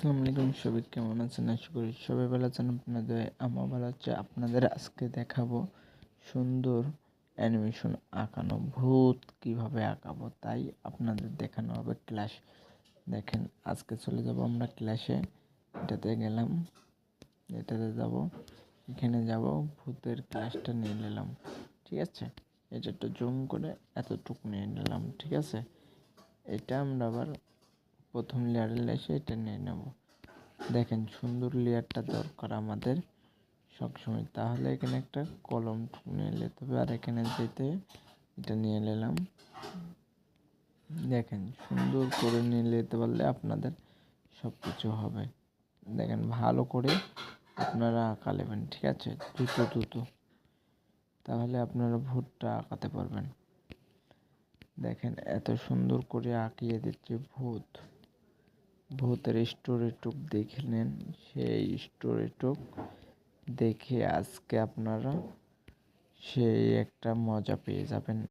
আসসালামু আলাইকুম, সবাই কেমন আছেন? আশা করি সবাই ভালো আছেন। আপনাদের আমার ভালো আছে। আপনাদের আজকে দেখাবো সুন্দর অ্যানিমেশন আঁকানো ভূত কিভাবে আঁকাবো, তাই আপনাদের দেখানো হবে ক্লাস। দেখেন, আজকে চলে যাব আমরা ক্লাসে। এটাতে গেলাম, এটাতে যাব, এখানে যাব, ভূতের ক্লাসটা নিয়ে নিলাম। ঠিক আছে, এটা একটু জুম করে এতটুকু নিয়ে নিলাম। ঠিক আছে, এটা আমরা আবার প্রথম লেয়ারে এসে এটা নিয়ে নেব। দেখেন, সুন্দর লেয়ারটা দরকার আমাদের সবসময়, তাহলে এখানে একটা কলম নিয়ে নিতে হবে। আর এখানে যেতে এটা নিয়ে নিলাম। দেখেন, সুন্দর করে নিয়ে নিতে পারলে আপনাদের সব কিছু হবে। দেখেন, ভালো করে আপনারা আঁকা নেবেন। ঠিক আছে, দ্রুত, তাহলে আপনারা ভূতটা আঁকাতে পারবেন। দেখেন, এত সুন্দর করে আঁকিয়ে দিচ্ছে ভূতের স্টোরি টুক দেখে নেন। সেই স্টোরি টুক দেখে আজকে আপনারা সেই একটা মজা পেয়ে যাবেন।